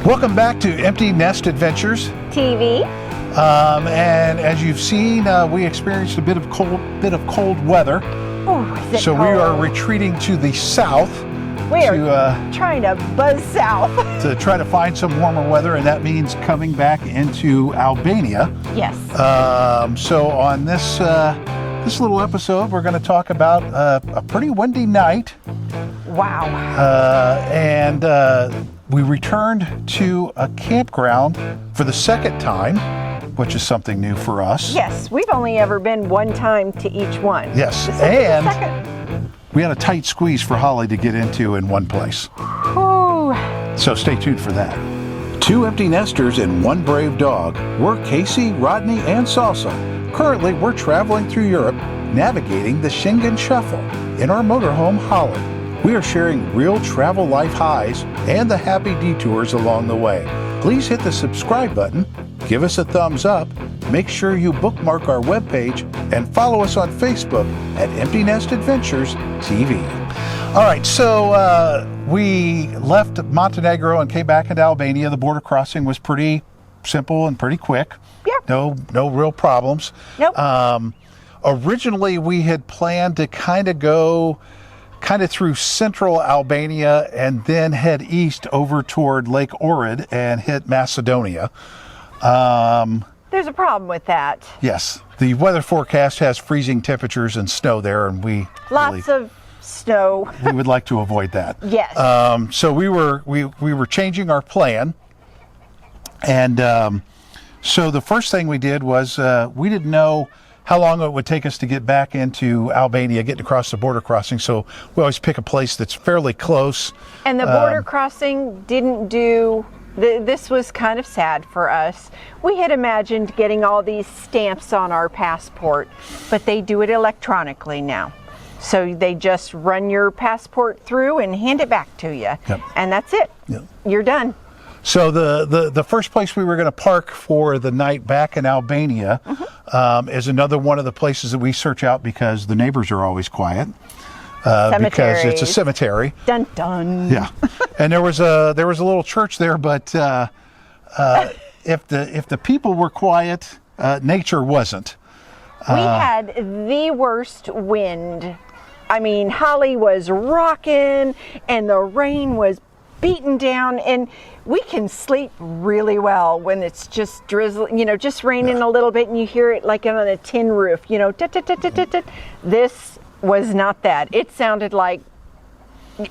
Welcome back to Empty Nest Adventures TV. And as you've seen, we experienced a bit of cold weather. Ooh, is it so cold? we are retreating to the south. We are trying to buzz south to try to find some warmer weather, and that means coming back into Albania. Yes. So on this little episode, we're going to talk about a pretty windy night. Wow. And we returned to a campground for the second time, which is something new for us. Yes, we've only ever been one time to each one. Yes, and we had a tight squeeze for Holly to get into in one place. Ooh. So stay tuned for that. Two empty nesters and one brave dog. We're Casey, Rodney, and Salsa. Currently, we're traveling through Europe, navigating the Shingen Shuffle in our motorhome, Holly. We are sharing real travel life highs and the happy detours along the way. Please hit the subscribe button, give us a thumbs up, make sure you bookmark our webpage, and follow us on Facebook at Empty Nest Adventures TV. All right, so we left Montenegro and came back into Albania. The border crossing was pretty simple and pretty quick. Yeah. No real problems. Nope. Originally, we had planned to go through central Albania and then head east over toward Lake Ohrid and hit Macedonia. There's a problem with that. Yes, the weather forecast has freezing temperatures and snow there, and lots of snow. we would like to avoid that. Yes. So we were changing our plan, and so the first thing we did was we didn't know how long it would take us to get back into Albania, getting across the border crossing. So we always pick a place that's fairly close. And the border crossing didn't do, this was kind of sad for us. We had imagined getting all these stamps on our passport, but they do it electronically now. So they just run your passport through and hand it back to you. Yep. And that's it. Yep. You're done. So the first place we were going to park for the night back in Albania is another one of the places that we search out because the neighbors are always quiet. Because it's a cemetery. Dun dun. Yeah, and there was a little church there, but if the people were quiet, nature wasn't. We had the worst wind. I mean, Holly was rocking, and the rain was beaten down, and we can sleep really well when it's just drizzling, just raining a little bit, and you hear it like on a tin roof, This was not that. It sounded like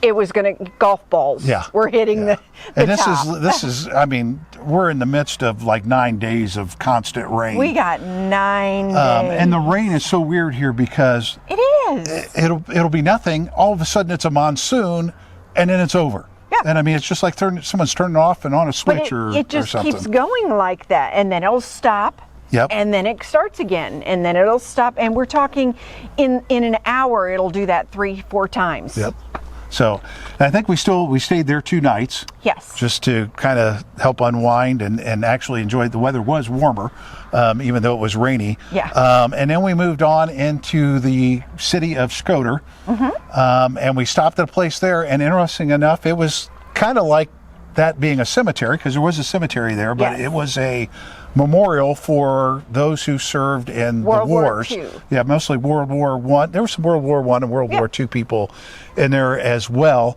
it was golf balls were hitting the and top. this is I mean, we're in the midst of like 9 days of constant rain. We got 9 days. And the rain is so weird here because it is. It'll be nothing. All of a sudden it's a monsoon, and then it's over. Yeah. And I mean, it's just like someone's turning off and on a switch or something. It just keeps going like that, and then it'll stop. Yep. And then it starts again, and then it'll stop. And we're talking in an hour, it'll do that 3-4 times. Yep. So I think we stayed there 2 nights. Yes. Just to kind of help unwind and actually enjoy. The weather was warmer, even though it was rainy. Yeah. And then we moved on into the city of Shkodër. And we stopped at a place there, and interesting enough, it was kind of like that being a cemetery, because there was a cemetery there, but it was a memorial for those who served in the wars. War II. Yeah, mostly World War I. There was some World War I and World War II people in there as well.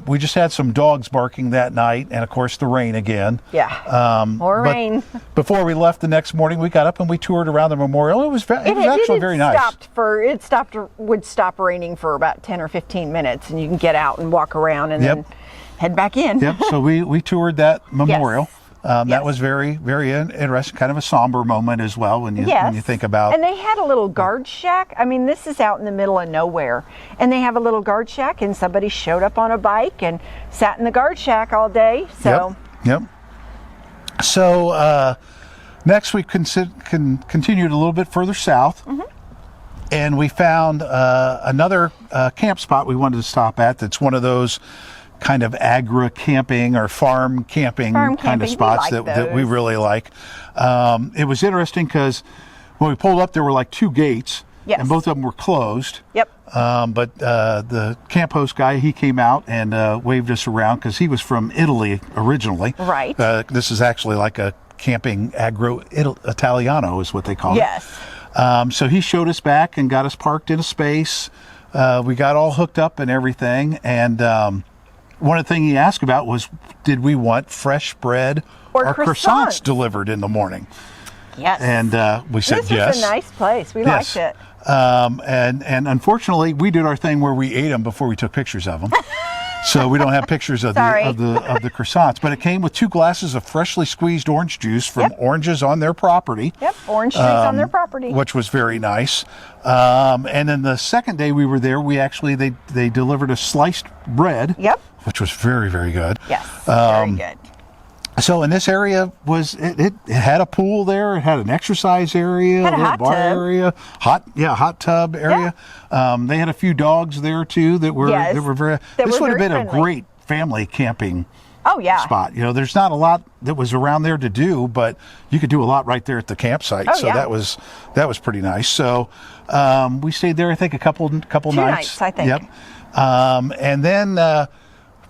We just had some dogs barking that night, and of course the rain again. Yeah, more rain. Before we left the next morning, we got up and we toured around the memorial. It was actually very nice. Would stop raining for about 10 or 15 minutes, and you can get out and walk around and then head back in. Yep. So we toured that memorial. That was very, very interesting, kind of a somber moment as well when you think about. And they had a little guard shack. I mean, this is out in the middle of nowhere. And they have a little guard shack, and somebody showed up on a bike and sat in the guard shack all day. So. Yep. So next we continued a little bit further south. And we found another camp spot we wanted to stop at. That's one of those kind of Agra-Camping or farm camping kind of spots that we really like. It was interesting because when we pulled up, there were like 2 gates, Yes. And both of them were closed. Yep. But the camp host guy, he came out and waved us around because he was from Italy originally. Right. This is actually like a camping Agri-Italiano is what they call it. Yes. So he showed us back and got us parked in a space. We got all hooked up and everything. And one of the things he asked about was, did we want fresh bread or croissants delivered in the morning? Yes. And we said yes. This was a nice place. We liked it. And unfortunately, we did our thing where we ate them before we took pictures of them. So we don't have pictures of the croissants. But it came with 2 glasses of freshly squeezed orange juice from oranges on their property. Yep, orange juice on their property. Which was very nice. And then the second day we were there, they delivered us sliced bread. Yep. Which was very, very good. Yes, very good. So in this area it had a pool there. It had an exercise area, had a little hot bar tub. area, hot tub area. Yeah. They had a few dogs there too that were very. This would have been a great family camping. Oh yeah. Spot. There's not a lot that was around there to do, but you could do a lot right there at the campsite. Oh, so that was pretty nice. So we stayed there, I think, a couple 2 nights, I think. Yep. And then.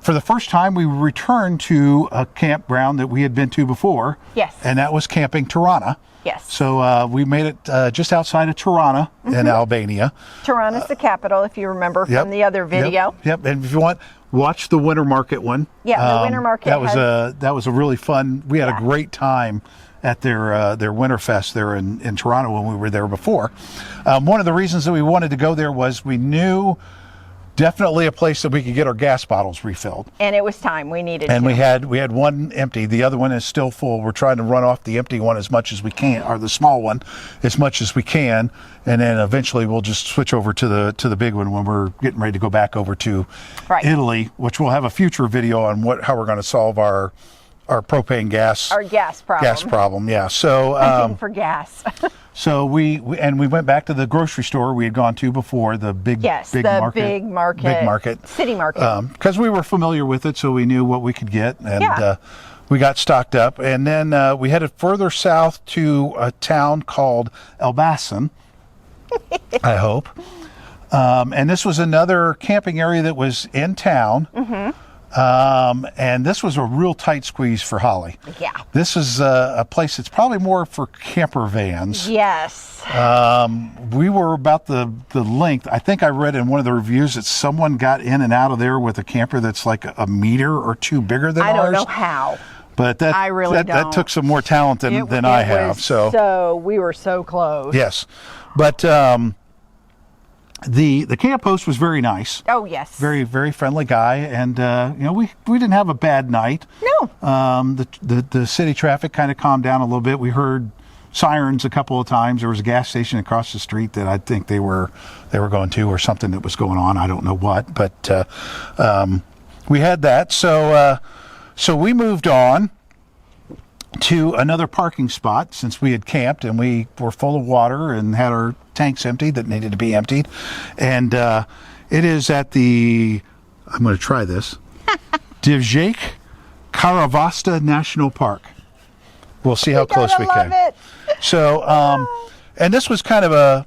For the first time, we returned to a campground that we had been to before. Yes. And that was Camping Tirana. Yes. So we made it just outside of Tirana in Albania. Tirana's the capital, if you remember from the other video. Yep. And if you want, watch the Winter Market one. Yeah, the Winter Market. That was a really fun. We had a great time at their Winterfest there in Tirana when we were there before. One of the reasons that we wanted to go there was we knew. Definitely a place that we could get our gas bottles refilled. And it was time. We needed and to. we had one empty. The other one is still full. We're trying to run off the empty one as much as we can, or the small one as much as we can. And then eventually we'll just switch over to the big one when we're getting ready to go back over to Italy, which we'll have a future video on how we're going to solve our propane gas. Our gas problem. Gas problem, yeah. So hunting for gas. So we went back to the grocery store we had gone to before, the big market, city market, because we were familiar with it, so we knew what we could get, and we got stocked up. And then we headed further south to a town called Elbasan, I hope. And this was another camping area that was in town. Mm-hmm. And this was a real tight squeeze for Holly. Yeah. This is a place that's probably more for camper vans. Yes. We were about the length. I think I read in one of the reviews that someone got in and out of there with a camper that's like a meter or 2 bigger than ours. I don't know how. But that took some more talent than I have. So we were so close. Yes. But the camp host was very nice. Oh yes. Very, very friendly guy, and we didn't have a bad night. No. The city traffic kind of calmed down a little bit. We heard sirens a couple of times. There was a gas station across the street that I think they were going to, or something that was going on. I don't know what, but we had that. So we moved on to another parking spot since we had camped and we were full of water and had our tanks emptied that needed to be emptied. And it is at I'm going to try this, Divjakë-Karavasta National Park. We'll see how close we can. It. So, and this was kind of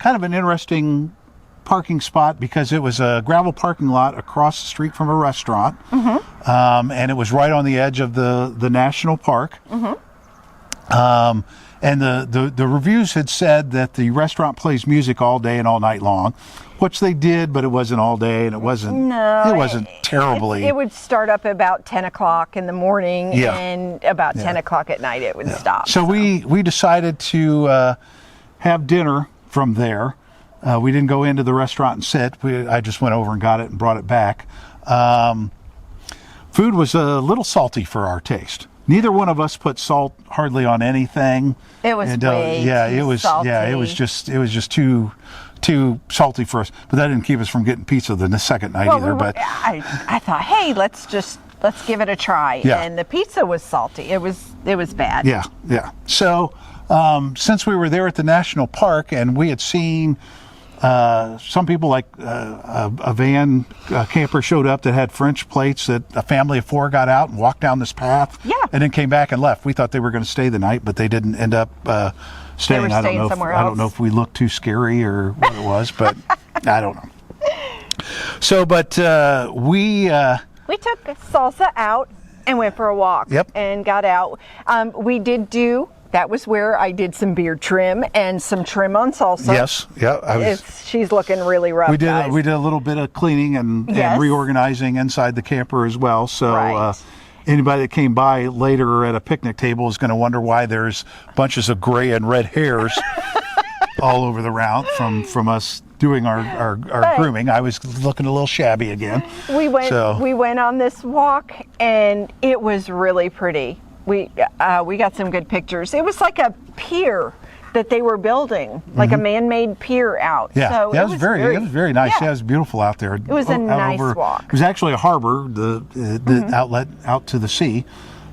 an interesting parking spot because it was a gravel parking lot across the street from a restaurant. Mm-hmm. And it was right on the edge of the national park. Mm-hmm. And the reviews had said that the restaurant plays music all day and all night long, which they did, but it wasn't all day, and it wasn't terribly. It would start up about 10 o'clock in the morning, and about 10 o'clock at night it would stop. So we decided to have dinner from there. We didn't go into the restaurant and sit. I just went over and got it and brought it back. Food was a little salty for our taste. Neither one of us put salt hardly on anything. It was too salty. Yeah, it was just too salty for us. But that didn't keep us from getting pizza the second night either. But I thought, hey, let's give it a try. Yeah. And the pizza was salty. It was bad. Yeah. So since we were there at the national park and we had seen Some people, like a van camper showed up that had French plates, that a family of 4 got out and walked down this path, and then came back and left. We thought they were going to stay the night, but they didn't end up staying. They were staying somewhere else. I don't know if we looked too scary or what it was, but I don't know. So, but we took Salsa out and went for a walk. Yep. And got out. We did do. That was where I did some beard trim and some trim on Salsa. Yes, yeah. She's looking really rough. We did a little bit of cleaning and reorganizing inside the camper as well. So anybody that came by later at a picnic table is going to wonder why there's bunches of gray and red hairs all over the route from us doing our grooming. I was looking a little shabby again. We went on this walk and it was really pretty. We got some good pictures. It was like a pier that they were building, like a man-made pier out. Yeah, so it was very nice. Yeah, it was beautiful out there. It was a nice walk. It was actually a harbor, the outlet out to the sea,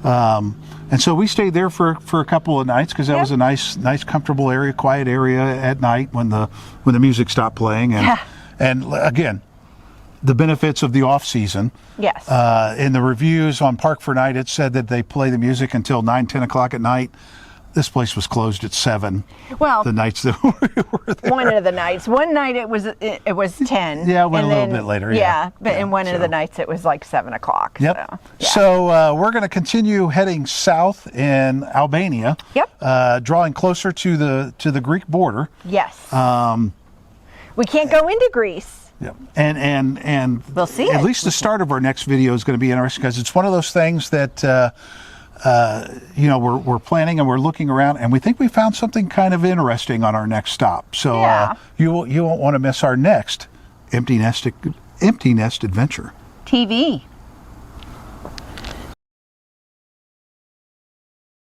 and so we stayed there for a couple of nights because that was a nice, comfortable area, quiet area at night when the music stopped playing, and again, the benefits of the off season. Yes. In the reviews on Park for Night, it said that they play the music until 9-10 o'clock at night. This place was closed at 7. Well, the nights that we were there. One of the nights. One night it was 10. Yeah, went a little bit later. And one of the nights it was like 7 o'clock. Yep. So we're going to continue heading south in Albania. Yep. Drawing closer to the Greek border. Yes. We can't go into Greece. Yeah, and we'll see. At least the start of our next video is going to be interesting because it's one of those things that we're planning and we're looking around and we think we found something kind of interesting on our next stop. So you won't want to miss our next empty nest adventure. TV.